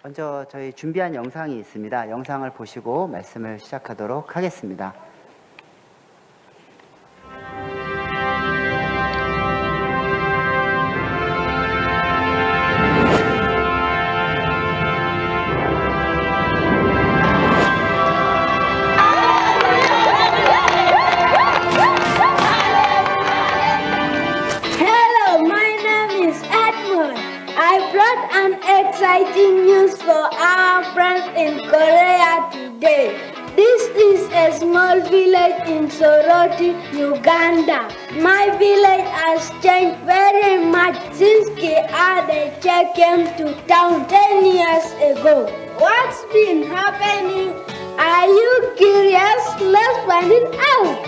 먼저 저희 준비한 영상이 있습니다. 영상을 보시고 말씀을 시작하도록 하겠습니다. Hello, my name is Edmund. I brought an exciting news for our friends in Korea today. This is a small village in Soroti, Uganda. My village has changed very much since Kiade came to town 10 years ago. What's been happening? Are you curious? Let's find it out.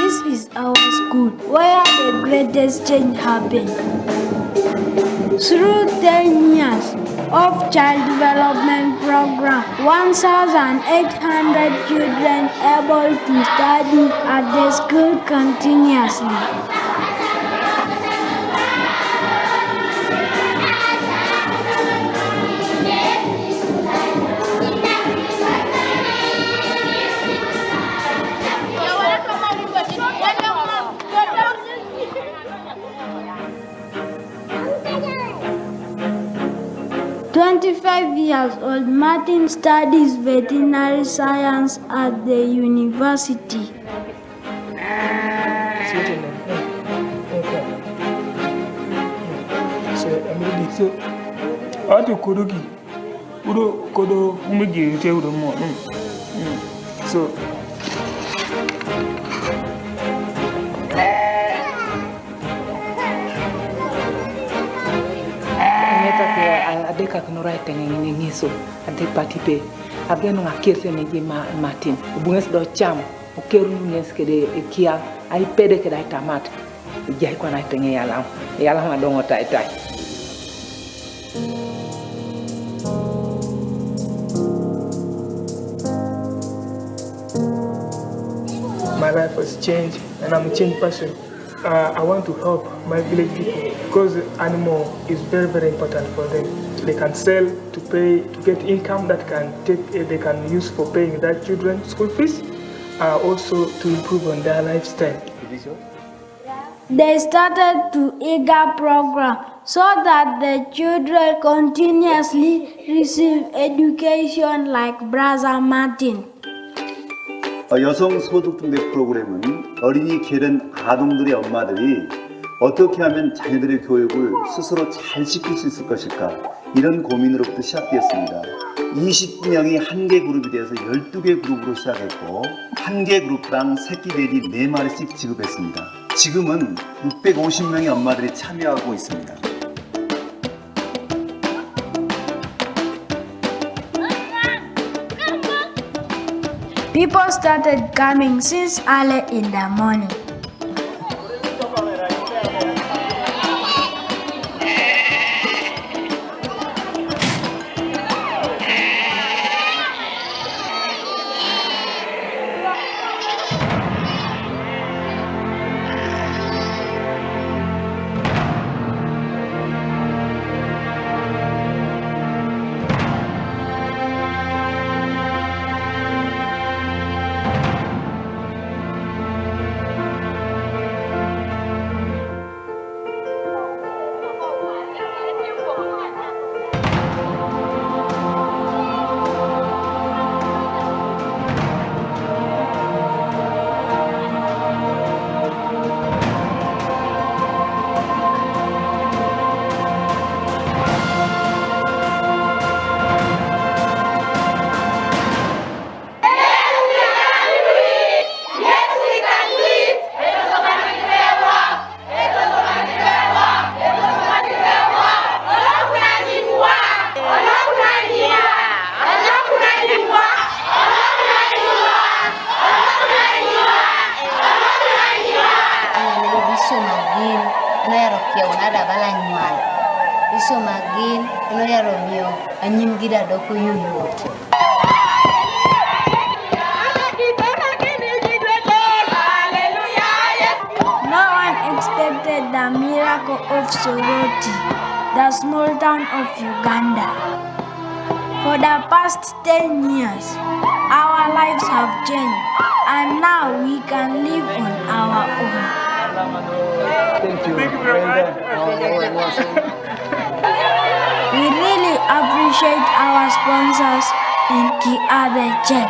This is our school where the greatest change happened. Through 10 years of child development program, 1,800 children able to study at the school continuously. 25 years old, Martin studies veterinary science at the university. Adeka kunora tengenge ngiso ade patipe abeno ngakese ne Martin bunges do cham o keru nges kede kia ai pede kede ai tamat jai ko na tenge yala ma dongo tai. My life has changed and I'm a changed person. I want to help my village people because animal is very, very important for them. They can sell to pay to get income that they can use for paying their children school fees, also to improve on their lifestyle. They started to EGA program so that the children continuously receive education like Brother Martin. 여성 소득 증대 프로그램은 어린이 게으른 아동들의 엄마들이 어떻게 하면 자녀들의 교육을 스스로 잘 시킬 수 있을 것일까 이런 고민으로부터 시작되었습니다. 20명이 한 개 그룹이 되어서 12개 그룹으로 시작했고 한 개 그룹당 새끼 돼지 4마리씩 지급했습니다. 지금은 650명의 엄마들이 참여하고 있습니다. People started coming since early in the morning. Iso magin, ino ya Romeo, anyim gida doko yuyut. No one expected the miracle of Soroti. the small town of Uganda. For the past 10 years, our lives have changed, and now we can live on our own. Thank you. Well done. We really appreciate our sponsors and Kiade Check.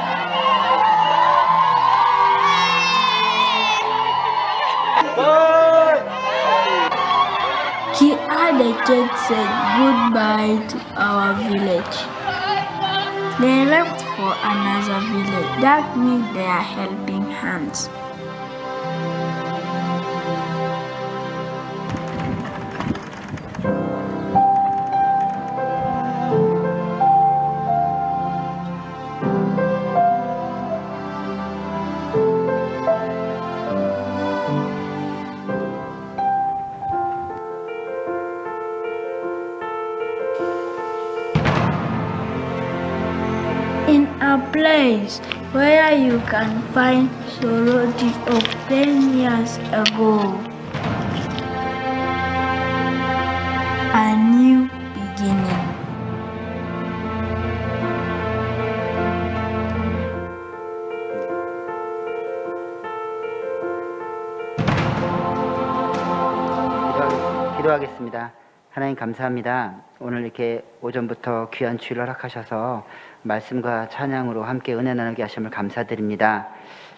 Kiade Check said goodbye to our village. They left for another village that need their helping hands. In a place where you can find Soroti of 10 years ago. A new beginning. 기도하겠습니다. 하나님 감사합니다. 오늘 이렇게 오전부터 귀한 주일을 허락하셔서 말씀과 찬양으로 함께 은혜 나누게 하심을 감사드립니다.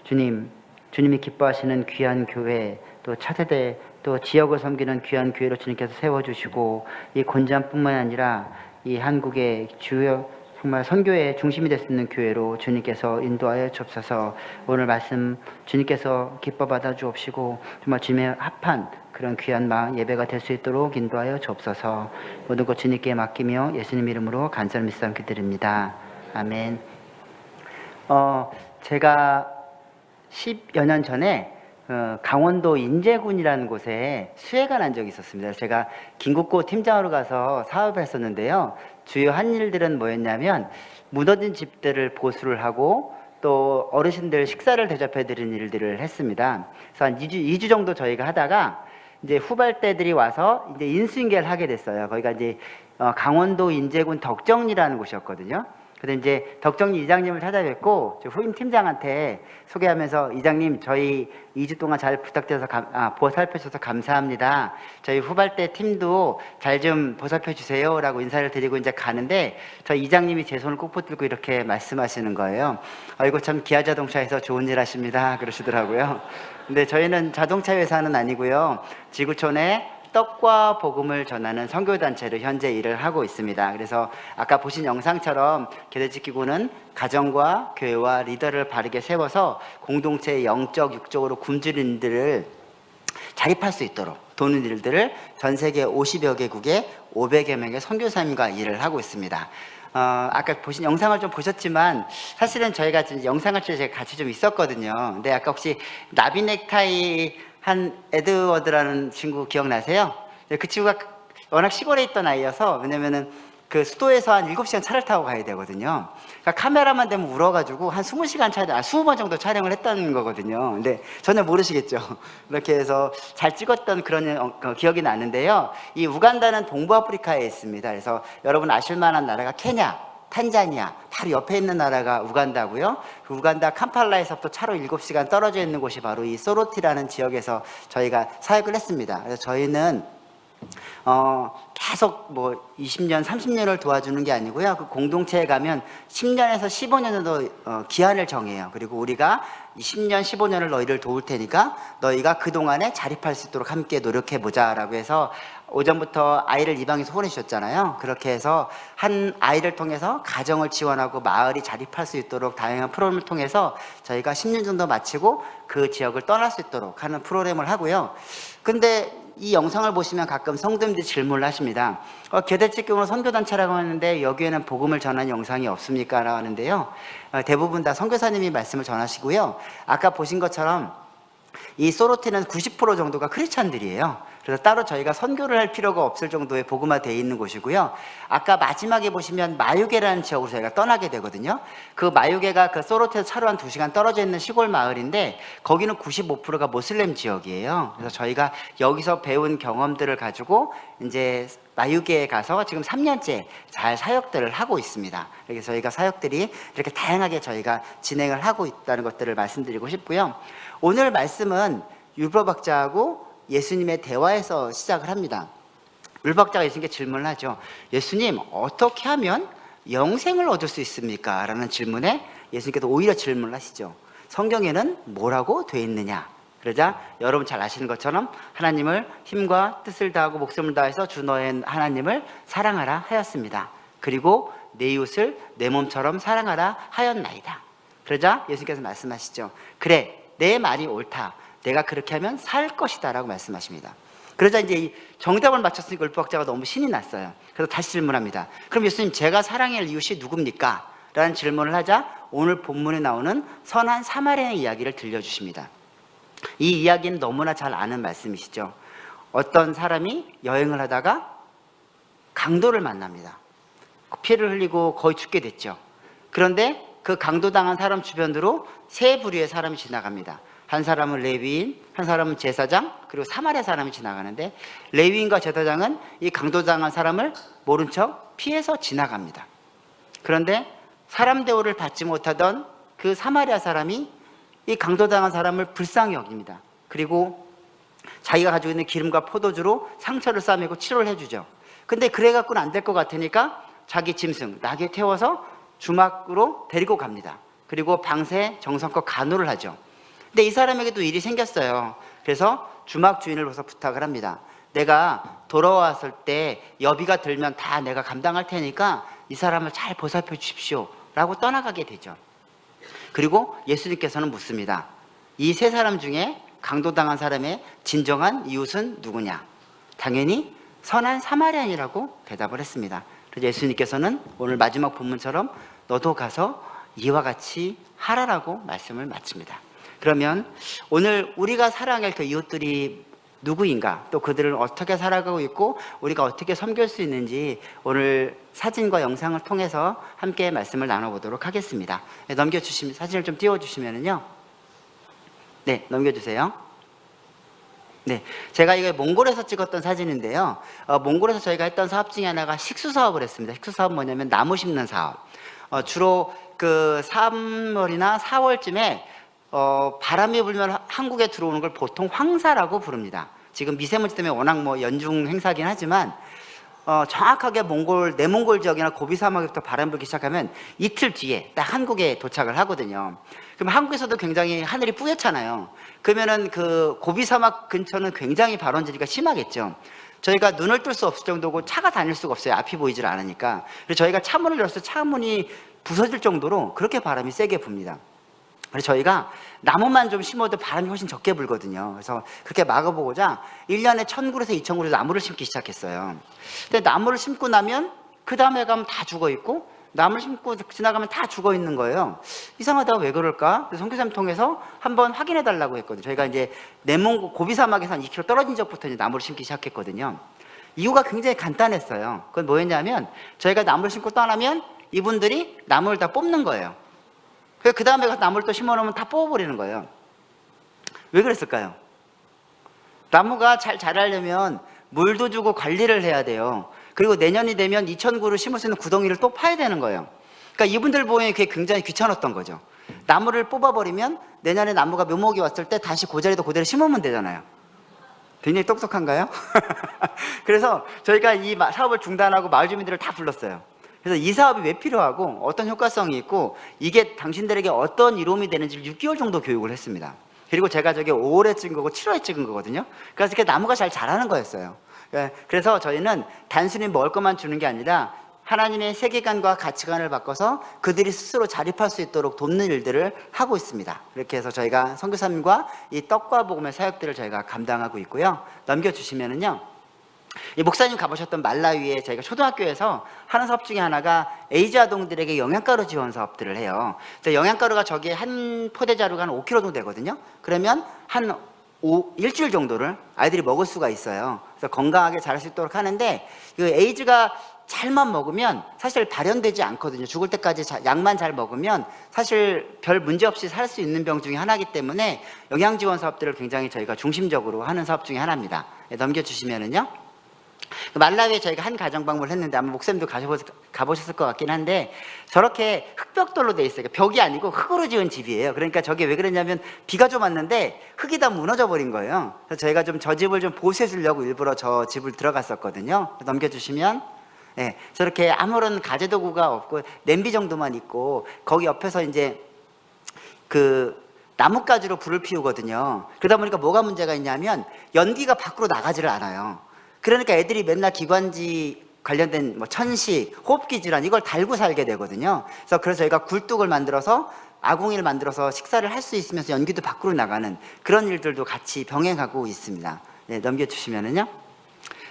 주님이 기뻐하시는 귀한 교회, 또 차세대, 또 지역을 섬기는 귀한 교회로 주님께서 세워주시고, 이 곤잔뿐만 아니라 이 한국의 주요 정말 선교의 중심이 될 수 있는 교회로 주님께서 인도하여 주옵소서. 오늘 말씀 주님께서 기뻐 받아 주옵시고, 정말 주님의 합한 그런 귀한 마음 예배가 될 수 있도록 인도하여 주옵소서. 모든 것 주님께 맡기며 예수님 이름으로 간절히 믿사옵게 드립니다. 아멘. 제가 10여 년 전에 강원도 인제군이라는 곳에 수해가 난 적이 있었습니다. 제가 김국고 팀장으로 가서 사업을 했었는데요. 주요 한 일들은 뭐였냐면, 무너진 집들을 보수를 하고 또 어르신들 식사를 대접해 드리는 일들을 했습니다. 그래서 한 2주 정도 저희가 하다가 이제 후발대들이 와서 이제 인수인계를 하게 됐어요. 거기가 이제 강원도 인제군 덕정리라는 곳이었거든요. 근데 이제 덕정리 이장님을 찾아뵙고 후임 팀장한테 소개하면서, 이장님 저희 2주 동안 잘 부탁드려서 보살펴 주셔서 감사합니다. 저희 후발대 팀도 잘 좀 보살펴 주세요라고 인사를 드리고 이제 가는데, 저희 이장님이 제 손을 꼭 붙들고 이렇게 말씀하시는 거예요. 아이고 참 기아자동차에서 좋은 일 하십니다 그러시더라고요. 근데 저희는 자동차 회사는 아니고요, 지구촌에 떡과 복음을 전하는 선교단체로 현재 일을 하고 있습니다. 그래서 아까 보신 영상처럼 교대지키고는 가정과 교회와 리더를 바르게 세워서 공동체의 영적, 육적으로 굶주린 이들을 자립할 수 있도록 도는 일들을 전 세계 50여 개국에 500여 명의 선교사님과 일을 하고 있습니다. 아까 보신 영상을 좀 보셨지만, 사실은 저희가 영상을 제가 같이 좀 있었거든요. 근데 아까 혹시 나비 넥타이 한 에드워드라는 친구 기억나세요? 그 친구가 워낙 시골에 있던 아이여서, 왜냐면은 그 수도에서 한 7시간 차를 타고 가야 되거든요. 그러니까 카메라만 되면 울어가지고 한 20시간 20번 정도 촬영을 했던 거거든요. 근데 전혀 모르시겠죠. 이렇게 해서 잘 찍었던 그런 기억이 나는데요. 이 우간다는 동부아프리카에 있습니다. 그래서 여러분 아실만한 나라가 케냐, 탄자니아, 바로 옆에 있는 나라가 우간다고요. 그 우간다 캄팔라에서부터 차로 7시간 떨어져 있는 곳이 바로 이 소로티라는 지역에서 저희가 사역을 했습니다. 그래서 저희는 계속 뭐 20년, 30년을 도와주는 게 아니고요. 그 공동체에 가면 10년에서 15년 정도 기한을 정해요. 그리고 우리가 10년, 15년을 너희를 도울 테니까 너희가 그동안에 자립할 수 있도록 함께 노력해보자 라고 해서, 오전부터 아이를 입양해서 보내주셨잖아요. 그렇게 해서 한 아이를 통해서 가정을 지원하고 마을이 자립할 수 있도록 다양한 프로그램을 통해서 저희가 10년 정도 마치고 그 지역을 떠날 수 있도록 하는 프로그램을 하고요. 근데 이 영상을 보시면 가끔 성도님들이 질문을 하십니다. 교대직경으로 선교단체라고 하는데 여기에는 복음을 전하는 영상이 없습니까? 라고 하는데요. 대부분 다 선교사님이 말씀을 전하시고요. 아까 보신 것처럼 이 소로티는 90% 정도가 크리스찬들이에요. 그래서 따로 저희가 선교를 할 필요가 없을 정도의 복음화되어 있는 곳이고요. 아까 마지막에 보시면 마유게라는 지역으로 저희가 떠나게 되거든요. 그 마유게가 그 소로트에서 차로 한 2시간 떨어져 있는 시골 마을인데 거기는 95%가 모슬렘 지역이에요. 그래서 저희가 여기서 배운 경험들을 가지고 이제 마유게에 가서 지금 3년째 잘 사역들을 하고 있습니다. 그래서 저희가 사역들이 이렇게 다양하게 저희가 진행을 하고 있다는 것들을 말씀드리고 싶고요. 오늘 말씀은 율법학자하고 예수님의 대화에서 시작을 합니다. 율법학자가 예수님께 질문을 하죠. 예수님, 어떻게 하면 영생을 얻을 수 있습니까? 라는 질문에 예수님께서 오히려 질문을 하시죠. 성경에는 뭐라고 되어 있느냐? 그러자 여러분 잘 아시는 것처럼 하나님을 힘과 뜻을 다하고 목숨을 다해서 주 너의 하나님을 사랑하라 하였습니다. 그리고 내 이웃을 내 몸처럼 사랑하라 하였나이다. 그러자 예수님께서 말씀하시죠. 그래, 내 말이 옳다. 내가 그렇게 하면 살 것이다 라고 말씀하십니다. 그러자 이제 이 정답을 맞췄으니까 율법학자가 너무 신이 났어요. 그래서 다시 질문합니다. 그럼 예수님, 제가 사랑할 이웃이 누굽니까? 라는 질문을 하자 오늘 본문에 나오는 선한 사마리아의 이야기를 들려주십니다. 이 이야기는 너무나 잘 아는 말씀이시죠. 어떤 사람이 여행을 하다가 강도를 만납니다. 피를 흘리고 거의 죽게 됐죠. 그런데 그 강도당한 사람 주변으로 세 부류의 사람이 지나갑니다. 한 사람은 레위인, 한 사람은 제사장, 그리고 사마리아 사람이 지나가는데 레위인과 제사장은 이 강도당한 사람을 모른 척 피해서 지나갑니다. 그런데 사람 대우를 받지 못하던 그 사마리아 사람이 이 강도당한 사람을 불쌍히 여깁니다. 그리고 자기가 가지고 있는 기름과 포도주로 상처를 싸매고 치료를 해주죠. 근데 그래 갖고는 안 될 것 같으니까 자기 짐승 낙에 태워서 주막으로 데리고 갑니다. 그리고 방세 정성껏 간호를 하죠. 근데 이 사람에게도 일이 생겼어요. 그래서 주막 주인을 불러서 부탁을 합니다. 내가 돌아왔을 때 여비가 들면 다 내가 감당할 테니까 이 사람을 잘 보살펴 주십시오 라고 떠나가게 되죠. 그리고 예수님께서는 묻습니다. 이 세 사람 중에 강도당한 사람의 진정한 이웃은 누구냐? 당연히 선한 사마리아인이라고 대답을 했습니다. 그래서 예수님께서는 오늘 마지막 본문처럼 너도 가서 이와 같이 하라라고 말씀을 마칩니다. 그러면 오늘 우리가 사랑할 그 이웃들이 누구인가, 또 그들을 어떻게 살아가고 있고 우리가 어떻게 섬길 수 있는지 오늘 사진과 영상을 통해서 함께 말씀을 나눠보도록 하겠습니다. 네, 넘겨주시면, 사진을 좀 띄워주시면요. 네, 넘겨주세요. 네, 제가 이거 몽골에서 찍었던 사진인데요. 몽골에서 저희가 했던 사업 중에 하나가 식수 사업을 했습니다. 식수 사업은 뭐냐면 나무 심는 사업. 주로 그 3월이나 4월쯤에 바람이 불면 한국에 들어오는 걸 보통 황사라고 부릅니다. 지금 미세먼지 때문에 워낙 뭐 연중 행사긴 하지만 정확하게 내몽골 지역이나 고비 사막에부터 바람 불기 시작하면 이틀 뒤에 딱 한국에 도착을 하거든요. 그럼 한국에서도 굉장히 하늘이 뿌옇잖아요. 그러면은 그 고비 사막 근처는 굉장히 발원지리가 심하겠죠. 저희가 눈을 뜰 수 없을 정도고 차가 다닐 수가 없어요. 앞이 보이질 않으니까. 그래서 저희가 차문을 열었을 때 차문이 부서질 정도로 그렇게 바람이 세게 붑니다. 그래서 저희가 나무만 좀 심어도 바람이 훨씬 적게 불거든요. 그래서 그렇게 막아보고자 1년에 1,000그루에서 2,000그루 나무를 심기 시작했어요. 근데 나무를 심고 나면 그 다음에 가면 다 죽어 있고 나무를 심고 지나가면 다 죽어 있는 거예요. 이상하다, 왜 그럴까? 그래서 선교사님 통해서 한번 확인해 달라고 했거든요. 저희가 이제 내몽골 고비 사막에서 한 2km 떨어진 적부터 이제 나무를 심기 시작했거든요. 이유가 굉장히 간단했어요. 그건 뭐였냐면 저희가 나무를 심고 떠나면 이분들이 나무를 다 뽑는 거예요. 그 다음에 가서 나무를 또 심어놓으면 다 뽑아버리는 거예요. 왜 그랬을까요? 나무가 잘 자라려면 물도 주고 관리를 해야 돼요. 그리고 내년이 되면 2,000그루 심을 수 있는 구덩이를 또 파야 되는 거예요. 그러니까 이분들 보기엔 그게 굉장히 귀찮았던 거죠. 나무를 뽑아버리면 내년에 나무가 묘목이 왔을 때 다시 그 자리도 그대로 심으면 되잖아요. 굉장히 똑똑한가요? 그래서 저희가 이 사업을 중단하고 마을 주민들을 다 불렀어요. 그래서 이 사업이 왜 필요하고 어떤 효과성이 있고 이게 당신들에게 어떤 이로움이 되는지를 6개월 정도 교육을 했습니다. 그리고 제가 저게 5월에 찍은 거고 7월에 찍은 거거든요. 그래서 이렇게 나무가 잘 자라는 거였어요. 그래서 저희는 단순히 먹을 것만 주는 게 아니라 하나님의 세계관과 가치관을 바꿔서 그들이 스스로 자립할 수 있도록 돕는 일들을 하고 있습니다. 이렇게 해서 저희가 선교사님과 이 떡과 복음의 사역들을 저희가 감당하고 있고요. 넘겨주시면은요. 이 목사님 가보셨던 말라위에 저희가 초등학교에서 하는 사업 중에 하나가 에이즈 아동들에게 영양가루 지원 사업들을 해요. 영양가루가 저게 한 포대자루가 한 5kg 정도 되거든요. 그러면 한 일주일 정도를 아이들이 먹을 수가 있어요. 그래서 건강하게 자랄 수 있도록 하는데, 그 에이즈가 잘만 먹으면 사실 발현되지 않거든요. 죽을 때까지 약만 잘 먹으면 사실 별 문제 없이 살 수 있는 병 중에 하나이기 때문에 영양 지원 사업들을 굉장히 저희가 중심적으로 하는 사업 중에 하나입니다. 넘겨주시면은요. 말라위에 저희가 한 가정 방문을 했는데 아마 목사님도 가보셨을 것 같긴 한데, 저렇게 흙벽돌로 돼 있어요. 벽이 아니고 흙으로 지은 집이에요. 그러니까 저게 왜 그랬냐면 비가 좀 왔는데 흙이 다 무너져 버린 거예요. 그래서 저희가 좀 저 집을 좀 보수해 주려고 일부러 저 집을 들어갔었거든요. 넘겨주시면, 네, 저렇게 아무런 가재 도구가 없고 냄비 정도만 있고, 거기 옆에서 이제 그 나뭇가지로 불을 피우거든요. 그러다 보니까 뭐가 문제가 있냐면 연기가 밖으로 나가지를 않아요. 그러니까 애들이 맨날 기관지 관련된 뭐 천식, 호흡기 질환 이걸 달고 살게 되거든요. 그래서 저희가 굴뚝을 만들어서 아궁이를 만들어서 식사를 할 수 있으면서 연기도 밖으로 나가는 그런 일들도 같이 병행하고 있습니다. 네, 넘겨주시면은요.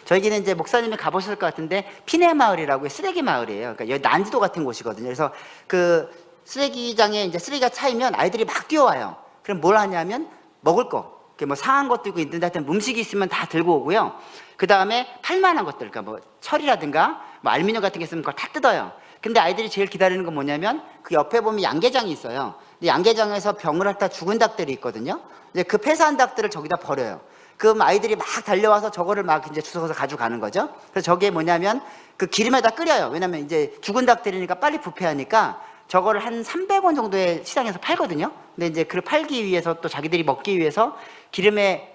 저희는 이제 목사님이 가보셨을 것 같은데 피네 마을이라고 쓰레기 마을이에요. 그러니까 여기 난지도 같은 곳이거든요. 그래서 그 쓰레기장에 이제 쓰레기가 차이면 아이들이 막 뛰어와요. 그럼 뭘 하냐면 먹을 거, 뭐 상한 것도 있고 하여튼 음식이 있으면 다 들고 오고요. 그 다음에 팔만한 것들, 그러니까 뭐 철이라든가 뭐 알루미늄 같은 게 있으면 그걸 다 뜯어요. 근데 아이들이 제일 기다리는 건 뭐냐면 그 옆에 보면 양계장이 있어요. 근데 양계장에서 병을 앓다 죽은 닭들이 있거든요. 이제 그 폐사한 닭들을 저기다 버려요. 그럼 아이들이 막 달려와서 저거를 막 이제 주워서 가져가는 거죠. 그래서 저게 뭐냐면 그 기름에다 끓여요. 왜냐면 이제 죽은 닭들이니까 빨리 부패하니까 저거를 한 300원 정도에 시장에서 팔거든요. 근데 이제 그걸 팔기 위해서 또 자기들이 먹기 위해서 기름에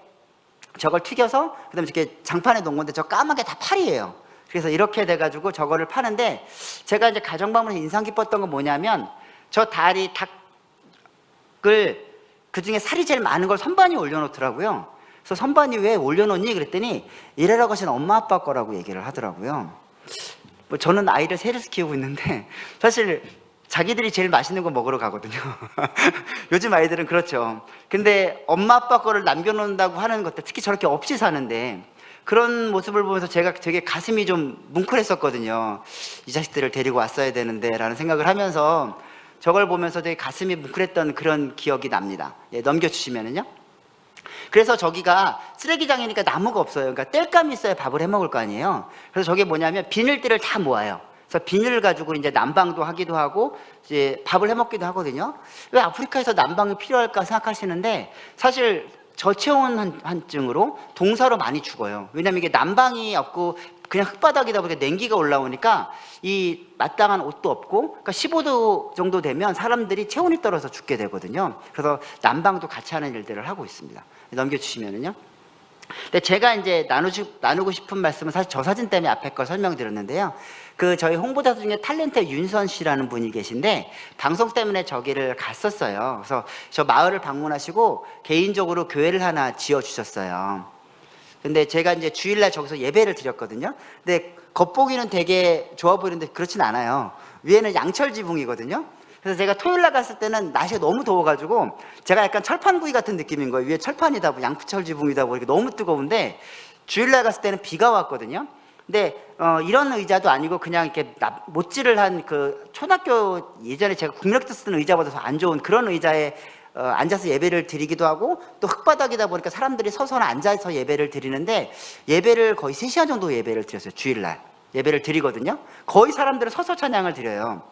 저걸 튀겨서 그다음에 이렇게 장판에 놓은 건데 저 까맣게 다 팔이에요. 그래서 이렇게 돼가지고 저거를 파는데, 제가 이제 가정방문에서 인상 깊었던 건 뭐냐면 저 닭을 그 중에 살이 제일 많은 걸 선반위에 올려놓더라고요. 그래서 선반위 왜 올려놓니? 그랬더니 이래라고 하신 엄마 아빠 거라고 얘기를 하더라고요. 뭐 저는 아이를 셋을 키우고 있는데 사실 자기들이 제일 맛있는 거 먹으러 가거든요. 요즘 아이들은 그렇죠. 근데 엄마 아빠 거를 남겨놓는다고 하는 것들, 특히 저렇게 없이 사는데 그런 모습을 보면서 제가 되게 가슴이 좀 뭉클했었거든요. 이 자식들을 데리고 왔어야 되는데 라는 생각을 하면서 저걸 보면서 되게 가슴이 뭉클했던 그런 기억이 납니다. 예, 넘겨주시면은요. 그래서 저기가 쓰레기장이니까 나무가 없어요. 그러니까 땔감이 있어야 밥을 해 먹을 거 아니에요. 그래서 저게 뭐냐면 비닐들을 다 모아요. 그래서 비닐을 가지고 이제 난방도 하기도 하고 이제 밥을 해 먹기도 하거든요. 왜 아프리카에서 난방이 필요할까 생각하시는데, 사실 저체온한증으로 동사로 많이 죽어요. 왜냐면 이게 난방이 없고 그냥 흙바닥이다 보니까 냉기가 올라오니까 이 마땅한 옷도 없고, 그러니까 15도 정도 되면 사람들이 체온이 떨어져서 죽게 되거든요. 그래서 난방도 같이 하는 일들을 하고 있습니다. 넘겨주시면은요. 근데 제가 이제 나누고 싶은 말씀은 사실 저 사진 때문에 앞에 걸 설명드렸는데요. 그 저희 홍보자 중에 탤런트 윤선 씨라는 분이 계신데 방송 때문에 저기를 갔었어요. 그래서 저 마을을 방문하시고 개인적으로 교회를 하나 지어 주셨어요. 근데 제가 이제 주일날 저기서 예배를 드렸거든요. 근데 겉보기는 되게 좋아 보이는데 그렇진 않아요. 위에는 양철 지붕이거든요. 그래서 제가 토요일날 갔을 때는 날씨가 너무 더워가지고 제가 약간 철판구이 같은 느낌인 거예요. 위에 철판이다 보고 양철 지붕이다 보니까 너무 뜨거운데, 주일날 갔을 때는 비가 왔거든요. 근데 이런 의자도 아니고 그냥 이렇게 못질을 한 그 초등학교 예전에 제가 국력도 쓰는 의자보다 더 안 좋은 그런 의자에 앉아서 예배를 드리기도 하고, 또 흙바닥이다 보니까 사람들이 서서나 앉아서 예배를 드리는데 예배를 거의 3시간 정도 예배를 드렸어요. 주일날 예배를 드리거든요. 거의 사람들은 서서 찬양을 드려요.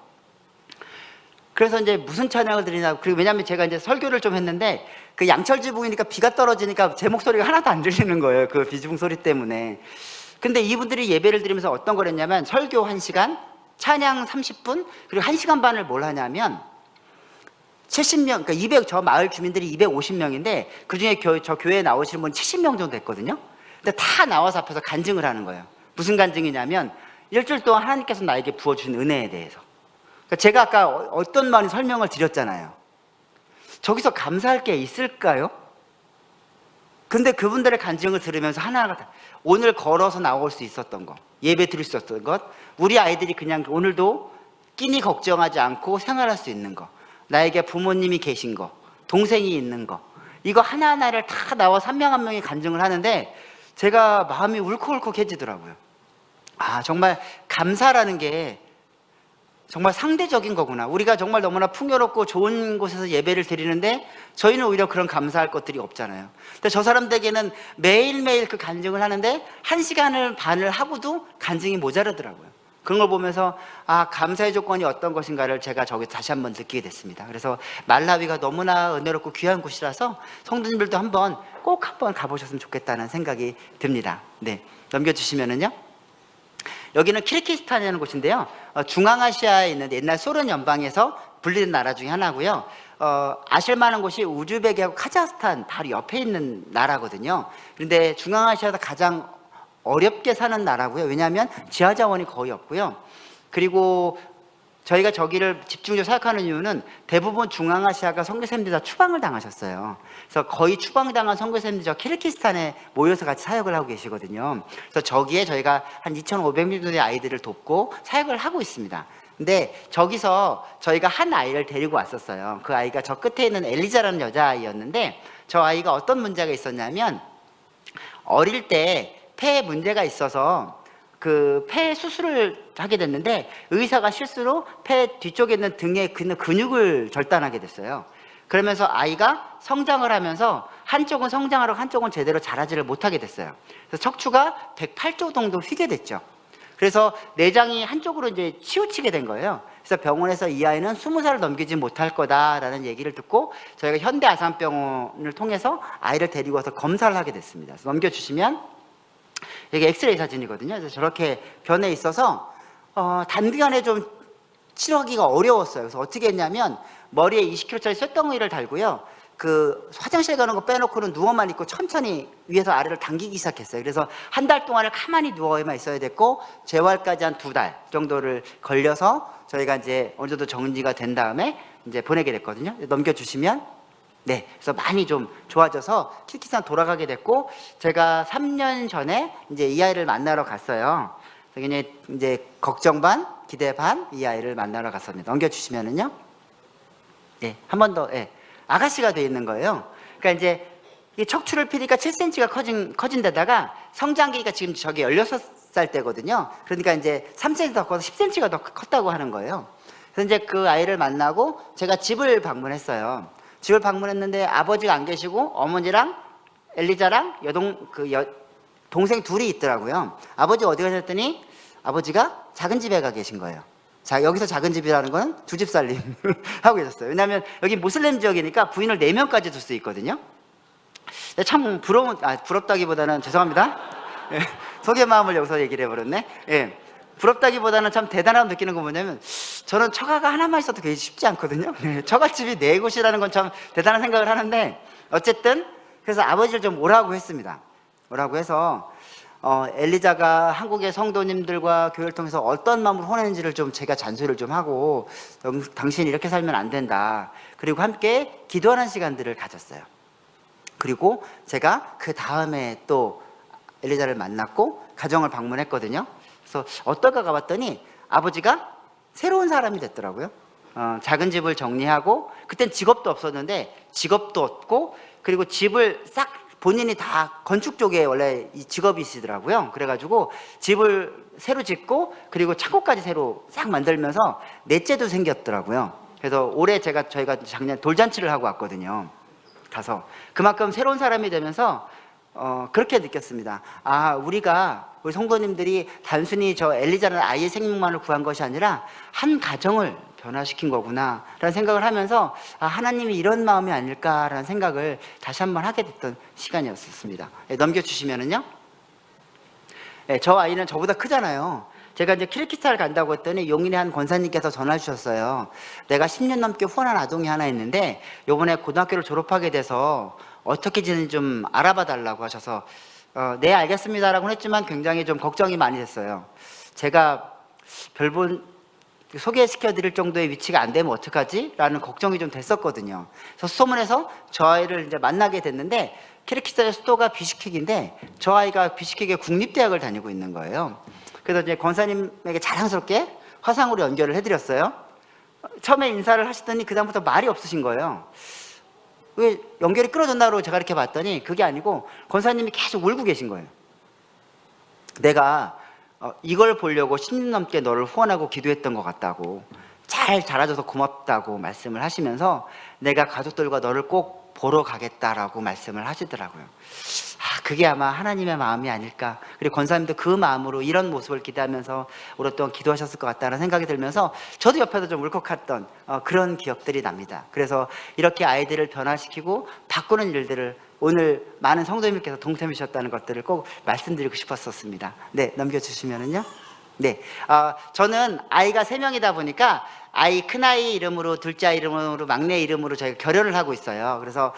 그래서 이제 무슨 찬양을 드리나, 그리고 왜냐면 제가 이제 설교를 좀 했는데 그 양철 지붕이니까 비가 떨어지니까 제 목소리가 하나도 안 들리는 거예요. 그 비지붕 소리 때문에. 근데 이분들이 예배를 드리면서 어떤 걸 했냐면 설교 1시간, 찬양 30분, 그리고 1시간 반을 뭘 하냐면 70명, 그러니까 저 마을 주민들이 250명인데 그 중에 저 교회에 나오시는 분 70명 정도 됐거든요. 근데 다 나와서 앞에서 간증을 하는 거예요. 무슨 간증이냐면 일주일 동안 하나님께서 나에게 부어주신 은혜에 대해서. 그러니까 제가 아까 어떤 말이 설명을 드렸잖아요. 저기서 감사할 게 있을까요? 근데 그분들의 간증을 들으면서 하나하나 다, 오늘 걸어서 나올 수 있었던 것, 예배 드릴 수 있었던 것, 우리 아이들이 그냥 오늘도 끼니 걱정하지 않고 생활할 수 있는 것, 나에게 부모님이 계신 거, 동생이 있는 거, 이거 하나하나를 다 나와 한 명 한 명이 간증을 하는데 제가 마음이 울컥울컥해지더라고요. 아, 정말 감사라는 게 정말 상대적인 거구나. 우리가 정말 너무나 풍요롭고 좋은 곳에서 예배를 드리는데 저희는 오히려 그런 감사할 것들이 없잖아요. 근데 저 사람들에게는 매일매일 그 간증을 하는데 1시간을 반을 하고도 간증이 모자라더라고요. 그런 걸 보면서 아, 감사의 조건이 어떤 것인가를 제가 저기 다시 한번 느끼게 됐습니다. 그래서 말라위가 너무나 은혜롭고 귀한 곳이라서 성도님들도 꼭 한번 가보셨으면 좋겠다는 생각이 듭니다. 네, 넘겨주시면은요. 여기는 키르기스탄이라는 곳인데요. 중앙아시아에 있는 옛날 소련 연방에서 분리된 나라 중에 하나고요. 아실만한 곳이 우즈베키하고 카자흐스탄 바로 옆에 있는 나라거든요. 그런데 중앙아시아에서 가장 어렵게 사는 나라고요. 왜냐하면 지하 자원이 거의 없고요. 그리고 저희가 저기를 집중적으로 생각하는 이유는 대부분 중앙아시아가 선교사님들이 다 추방을 당하셨어요. 그래서 거의 추방당한 선교사님들이 저 키르기스탄에 모여서 같이 사역을 하고 계시거든요. 그래서 저기에 저희가 한 2,500명 정도의 아이들을 돕고 사역을 하고 있습니다. 근데 저기서 저희가 한 아이를 데리고 왔었어요. 그 아이가 저 끝에 있는 엘리자라는 여자아이였는데 저 아이가 어떤 문제가 있었냐면 어릴 때 폐에 문제가 있어서 그 폐 수술을 하게 됐는데 의사가 실수로 폐 뒤쪽에 있는 등에 있는 근육을 절단하게 됐어요. 그러면서 아이가 성장을 하면서 한쪽은 성장을 하고 한쪽은 제대로 자라지를 못하게 됐어요. 그래서 척추가 108조 정도 휘게 됐죠. 그래서 내장이 한쪽으로 이제 치우치게 된 거예요. 그래서 병원에서 이 아이는 20살을 넘기지 못할 거다라는 얘기를 듣고 저희가 현대아산병원을 통해서 아이를 데리고 와서 검사를 하게 됐습니다. 그래서 넘겨주시면 이게 엑스레이 사진이거든요. 그래서 저렇게 변해 있어서 단기간에 좀 치료하기가 어려웠어요. 그래서 어떻게 했냐면 머리에 20kg짜리 쇳덩이를 달고요. 그 화장실 가는 거 빼놓고는 누워만 있고 천천히 위에서 아래를 당기기 시작했어요. 그래서 한 달 동안을 가만히 누워만 있어야 됐고 재활까지 한 2달 정도를 걸려서 저희가 이제 어느 정도 정리가 된 다음에 이제 보내게 됐거든요. 넘겨주시면 네, 그래서 많이 좀 좋아져서 키르기스탄 돌아가게 됐고 제가 3년 전에 이제 이 아이를 만나러 갔어요. 그래서 이제 걱정 반, 기대 반 이 아이를 만나러 갔습니다. 넘겨주시면은요. 네, 한 번 더. 네. 아가씨가 돼 있는 거예요. 그러니까 이제 이 척추를 피니까 7cm가 커진 데다가 성장기가 지금 저게 16살 때거든요. 그러니까 이제 3cm 더 커서 10cm가 더 컸다고 하는 거예요. 그래서 이제 그 아이를 만나고 제가 집을 방문했어요. 집을 방문했는데 아버지가 안 계시고 어머니랑 엘리자랑 동생 둘이 있더라고요. 아버지 어디 가셨더니 아버지가 작은 집에 가 계신 거예요. 자, 여기서 작은 집이라는 건 두 집 살림 하고 계셨어요. 왜냐하면 여기 무슬림 지역이니까 부인을 4명까지 둘 수 있거든요. 참 부럽다기보다는 죄송합니다. 예, 속의 마음을 여기서 얘기를 해버렸네. 예, 부럽다기보다는 참 대단하다고 느끼는 건 뭐냐면 저는 처가가 하나만 있어도 굉장히 쉽지 않거든요. 예, 처갓집이 4곳이라는 건 참 대단한 생각을 하는데 어쨌든 그래서 아버지를 좀 오라고 했습니다. 오라고 해서 엘리자가 한국의 성도님들과 교회를 통해서 어떤 마음으로 혼했는지를 좀 제가 잔소리를 좀 하고 당신이 이렇게 살면 안 된다. 그리고 함께 기도하는 시간들을 가졌어요. 그리고 제가 그 다음에 또 엘리자를 만났고 가정을 방문했거든요. 그래서 어떨까 가봤더니 아버지가 새로운 사람이 됐더라고요. 작은 집을 정리하고 그땐 직업도 없었는데 직업도 얻고 그리고 집을 싹 본인이 다 건축 쪽에 원래 이 직업이시더라고요. 그래가지고 집을 새로 짓고 그리고 창고까지 새로 싹 만들면서 넷째도 생겼더라고요. 그래서 올해 저희가 작년 돌잔치를 하고 왔거든요. 가서 그만큼 새로운 사람이 되면서 그렇게 느꼈습니다. 아, 우리 성도님들이 단순히 저 엘리자라는 아이의 생명만을 구한 것이 아니라 한 가정을 변화시킨 거구나 라는 생각을 하면서 하나님이 이런 마음이 아닐까라는 생각을 다시 한번 하게 됐던 시간이었습니다. 넘겨주시면은요. 저 아이는 저보다 크잖아요. 제가 이제 키르기스탄을 간다고 했더니 용인의 한 권사님께서 전화 주셨어요. 내가 10년 넘게 후원한 아동이 하나 있는데 요번에 고등학교를 졸업하게 돼서 어떻게 지는지 좀 알아봐 달라고 하셔서 네 알겠습니다라고는 했지만 굉장히 좀 걱정이 많이 됐어요. 제가 소개시켜 드릴 정도의 위치가 안 되면 어떡하지? 라는 걱정이 좀 됐었거든요. 그래서 소문에서 저 아이를 이제 만나게 됐는데 키르기스탄의 수도가 비슈케크인데 저 아이가 비슈케크의 국립대학을 다니고 있는 거예요. 그래서 이제 권사님에게 자랑스럽게 화상으로 연결을 해드렸어요. 처음에 인사를 하시더니 그다음부터 말이 없으신 거예요. 왜 연결이 끊어졌나로 제가 이렇게 봤더니 그게 아니고 권사님이 계속 울고 계신 거예요. 내가 이걸 보려고 10년 넘게 너를 후원하고 기도했던 것 같다고, 잘 자라줘서 고맙다고 말씀을 하시면서 내가 가족들과 너를 꼭 보러 가겠다라고 말씀을 하시더라고요. 그게 아마 하나님의 마음이 아닐까. 그리고 권사님도 그 마음으로 이런 모습을 기대하면서 오랫동안 기도하셨을 것 같다는 생각이 들면서 저도 옆에서 좀 울컥했던 그런 기억들이 납니다. 그래서 이렇게 아이들을 변화시키고 바꾸는 일들을 오늘 많은 성도님들께서 동참해 주셨다는 것들을 꼭 말씀드리고 싶었었습니다. 네, 넘겨주시면은요. 네, 저는 아이가 3명이다 보니까 큰아이 이름으로, 둘째 아이 이름으로, 막내 이름으로 저희가 결연을 하고 있어요. 그래서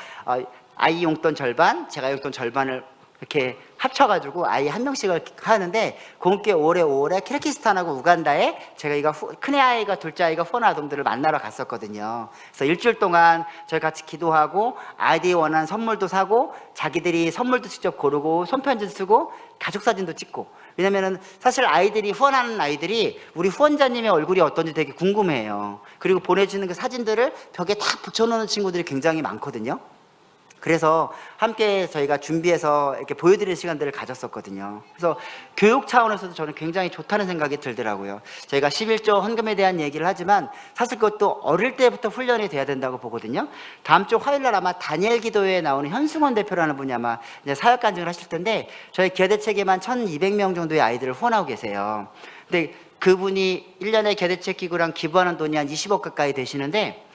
아이 용돈 절반, 제가 용돈 절반을 이렇게 합쳐가지고 아이 1명씩을 하는데, 공께 올해 5월에 키르기스탄하고 우간다에 제가 큰애 아이가, 둘째 아이가 후원 아동들을 만나러 갔었거든요. 그래서 일주일 동안 저희 같이 기도하고 아이들이 원하는 선물도 사고 자기들이 선물도 직접 고르고 손편지도 쓰고 가족 사진도 찍고. 왜냐면은 사실 아이들이, 후원하는 아이들이 우리 후원자님의 얼굴이 어떤지 되게 궁금해요. 그리고 보내주는 그 사진들을 벽에 다 붙여놓는 친구들이 굉장히 많거든요. 그래서 함께 저희가 준비해서 이렇게 보여드리는 시간들을 가졌었거든요. 그래서 교육 차원에서도 저는 굉장히 좋다는 생각이 들더라고요. 저희가 11조 헌금에 대한 얘기를 하지만 사실 그것도 어릴 때부터 훈련이 돼야 된다고 보거든요. 다음 주 화요일날 아마 다니엘 기도회에 나오는 현승원 대표라는 분이 아마 이제 사역 간증을 하실 텐데, 저희 계대책에만 1200명 정도의 아이들을 후원하고 계세요. 근데 그분이 1년에 계대책 기구랑 기부하는 돈이 한 20억 가까이 되시는데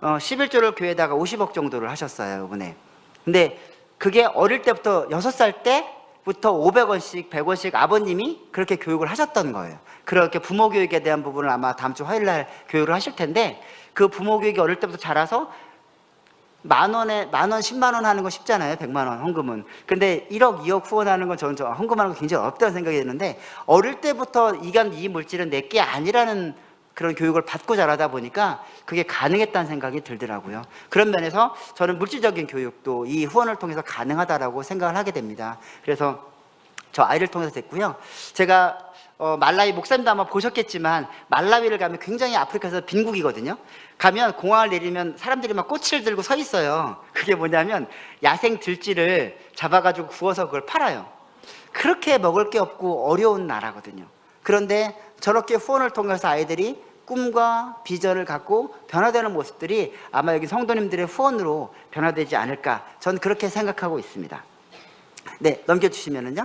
11조를 교회에다가 50억 정도를 하셨어요, 이번에. 근데 그게 어릴 때부터 6살 때부터 500원씩 100원씩 아버님이 그렇게 교육을 하셨던 거예요. 그렇게 부모 교육에 대한 부분을 아마 다음 주 화요일 날 교육을 하실 텐데, 그 부모 교육이 어릴 때부터 자라서 만원, 10만 원 하는 건 쉽잖아요. 100만 원 헌금은. 근데 1억, 2억 후원하는 건 저는 헌금하는 거 굉장히 어렵다는 생각이 드는데, 어릴 때부터 이 물질은 내게 아니라는 그런 교육을 받고 자라다 보니까 그게 가능했다는 생각이 들더라고요. 그런 면에서 저는 물질적인 교육도 이 후원을 통해서 가능하다라고 생각을 하게 됩니다. 그래서 저 아이를 통해서 됐고요. 제가 말라위, 목사님도 아마 보셨겠지만 말라위를 가면 굉장히 아프리카에서 빈국이거든요. 가면 공항을 내리면 사람들이 막 꼬치를 들고 서 있어요. 그게 뭐냐면 야생 들쥐를 잡아가지고 구워서 그걸 팔아요. 그렇게 먹을 게 없고 어려운 나라거든요. 그런데 저렇게 후원을 통해서 아이들이 꿈과 비전을 갖고 변화되는 모습들이 아마 여기 성도님들의 후원으로 변화되지 않을까, 저는 그렇게 생각하고 있습니다. 네, 넘겨주시면은요.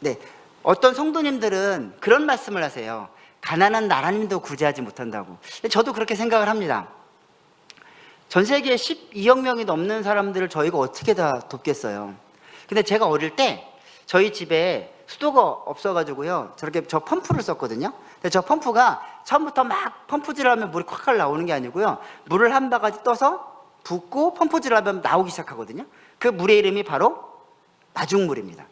네, 어떤 성도님들은 그런 말씀을 하세요. 가난한 나라님도 구제하지 못한다고. 저도 그렇게 생각을 합니다. 전 세계에 12억 명이 넘는 사람들을 저희가 어떻게 다 돕겠어요. 근데 제가 어릴 때 저희 집에 수도가 없어가지고요, 저렇게 저 펌프를 썼거든요. 근데 저 펌프가 처음부터 막 펌프질을 하면 물이 콱콱 나오는 게 아니고요, 물을 한 바가지 떠서 붓고 펌프질을 하면 나오기 시작하거든요. 그 물의 이름이 바로 마중물입니다.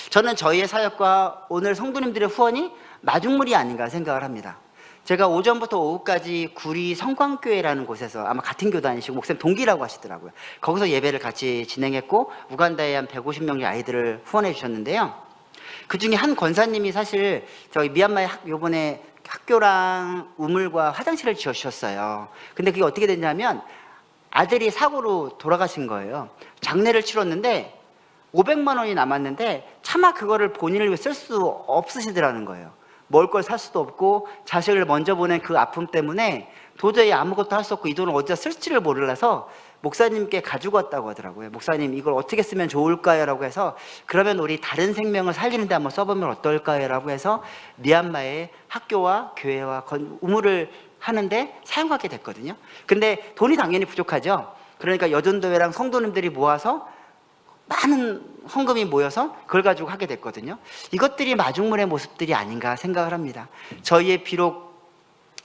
저는 저희의 사역과 오늘 성도님들의 후원이 마중물이 아닌가 생각을 합니다. 제가 오전부터 오후까지 구리 성광교회라는 곳에서, 아마 같은 교회 다니시고 목사님 동기라고 하시더라고요. 거기서 예배를 같이 진행했고 우간다에 한 150명의 아이들을 후원해 주셨는데요. 그 중에 한 권사님이 사실 저희 미얀마에 요번에 학교랑 우물과 화장실을 지어주셨어요. 근데 그게 어떻게 됐냐면 아들이 사고로 돌아가신 거예요. 장례를 치렀는데 500만 원이 남았는데 차마 그거를 본인을 위해 쓸 수 없으시더라는 거예요. 먹을 걸 살 수도 없고 자식을 먼저 보낸 그 아픔 때문에 도저히 아무것도 할 수 없고 이 돈을 어디다 쓸지를 몰라서 목사님께 가지고 왔다고 하더라고요. 목사님, 이걸 어떻게 쓰면 좋을까요? 라고 해서, 그러면 우리 다른 생명을 살리는 데 한번 써보면 어떨까요? 라고 해서 미얀마의 학교와 교회와 우물을 하는데 사용하게 됐거든요. 근데 돈이 당연히 부족하죠. 그러니까 여전도회랑 성도님들이 모아서 많은 헌금이 모여서 그걸 가지고 하게 됐거든요. 이것들이 마중물의 모습들이 아닌가 생각을 합니다. 저희의 비록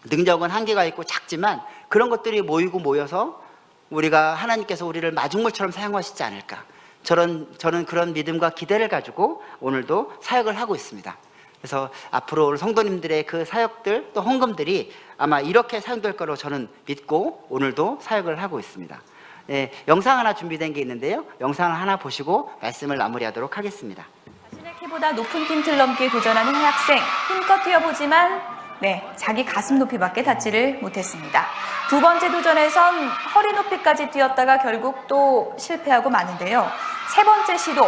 능력은 한계가 있고 작지만 그런 것들이 모여서 우리가, 하나님께서 우리를 마중물처럼 사용하시지 않을까, 저는 그런 믿음과 기대를 가지고 오늘도 사역을 하고 있습니다. 그래서 앞으로 오늘 성도님들의 그 사역들, 또 헌금들이 아마 이렇게 사용될 거로 저는 믿고 오늘도 사역을 하고 있습니다. 네, 영상 하나 준비된 게 있는데요. 영상을 하나 보시고 말씀을 마무리하도록 하겠습니다. 자신의 키보다 높은 틴트를 넘기에 도전하는 한 학생, 힘껏 뛰어보지만 자기 가슴 높이밖에 닿지를 못했습니다. 두 번째 도전에선 허리 높이까지 뛰었다가 결국 또 실패하고 마는데요. 세 번째 시도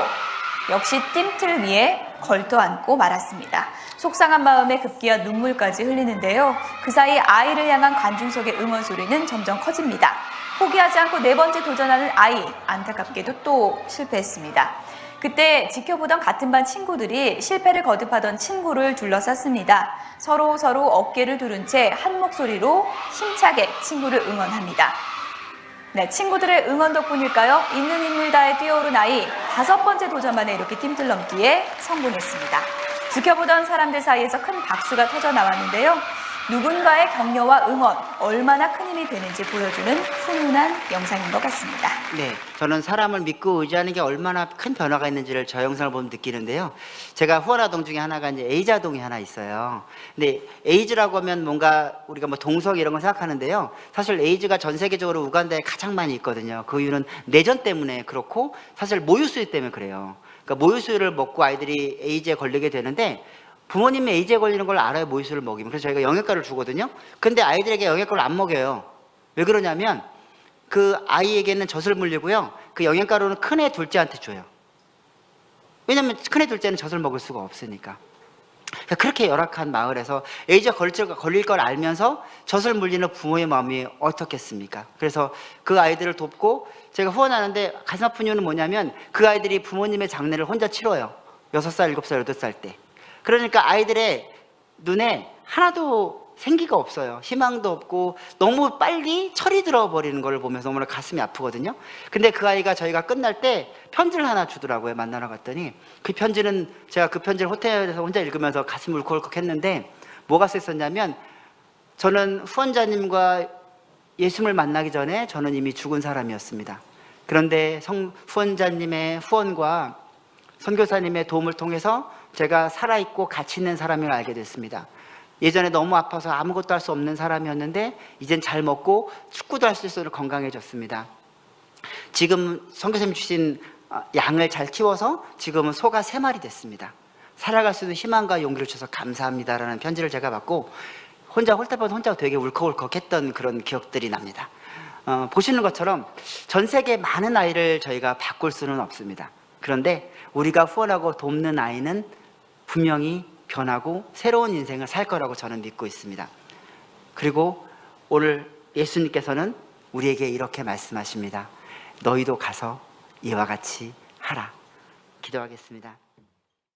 역시 틴트를 위해 걸터앉고 말았습니다. 속상한 마음에 급기야 눈물까지 흘리는데요. 그 사이 아이를 향한 관중석의 응원 소리는 점점 커집니다. 포기하지 않고 네 번째 도전하는 아이, 안타깝게도 또 실패했습니다. 그때 지켜보던 같은 반 친구들이 실패를 거듭하던 친구를 둘러쌌습니다. 서로 어깨를 두른 채 한 목소리로 힘차게 친구를 응원합니다. 네, 친구들의 응원 덕분일까요? 있는 힘을 다해 뛰어오른 아이, 5번째 도전 만에 이렇게 팀틀 넘기에 성공했습니다. 지켜보던 사람들 사이에서 큰 박수가 터져 나왔는데요. 누군가의 격려와 응원, 얼마나 큰 힘이 되는지 보여주는 훈훈한 영상인 것 같습니다. 네, 저는 사람을 믿고 의지하는 게 얼마나 큰 변화가 있는지를 저 영상을 보면 느끼는데요. 제가 후원아동 중에 하나가 이제 에이즈아동이 하나 있어요. 근데 에이즈라고 하면 뭔가 우리가 뭐 동성 이런 걸 생각하는데요. 사실 에이즈가 전 세계적으로 우간다에 가장 많이 있거든요. 그 이유는 내전 때문에 그렇고 사실 모유수유 때문에 그래요. 그러니까 모유수유를 먹고 아이들이 에이즈에 걸리게 되는데 부모님이 에이즈에 걸리는 걸 알아요. 모유수유를 먹이면. 그래서 저희가 영양가를 주거든요. 근데 아이들에게 영양가를 안 먹여요. 왜 그러냐면 그 아이에게는 젖을 물리고요. 그 영양가루는 큰애 둘째한테 줘요. 왜냐면 큰애 둘째는 젖을 먹을 수가 없으니까. 그러니까 그렇게 열악한 마을에서 에이즈가 걸릴 걸 알면서 젖을 물리는 부모의 마음이 어떻겠습니까? 그래서 그 아이들을 돕고 제가 후원하는데 가슴 아픈 이유는 뭐냐면 그 아이들이 부모님의 장례를 혼자 치러요. 6살, 7살, 8살 때. 그러니까 아이들의 눈에 하나도 생기가 없어요. 희망도 없고 너무 빨리 철이 들어버리는 걸 보면서 너무나 가슴이 아프거든요. 근데 그 아이가 저희가 끝날 때 편지를 하나 주더라고요. 만나러 갔더니 그 편지는 제가 그 편지를 호텔에서 혼자 읽으면서 가슴이 울컥울컥 했는데 뭐가 써있었냐면 저는 후원자님과 예수님을 만나기 전에 저는 이미 죽은 사람이었습니다. 그런데 후원자님의 후원과 선교사님의 도움을 통해서 제가 살아있고 가치 있는 사람임을 알게 됐습니다. 예전에 너무 아파서 아무것도 할 수 없는 사람이었는데 이젠 잘 먹고 축구도 할 수 있어서 건강해졌습니다. 지금 선교사님 주신 양을 잘 키워서 지금은 소가 3마리 됐습니다. 살아갈 수 있는 희망과 용기를 주셔서 감사합니다라는 편지를 제가 받고 혼자 홀딱홀딱 혼자 되게 울컥울컥했던 그런 기억들이 납니다. 보시는 것처럼 전 세계 많은 아이를 저희가 바꿀 수는 없습니다. 그런데 우리가 후원하고 돕는 아이는 분명히 변하고 새로운 인생을 살 거라고 저는 믿고 있습니다. 그리고 오늘 예수님께서는 우리에게 이렇게 말씀하십니다. 너희도 가서 이와 같이 하라. 기도하겠습니다.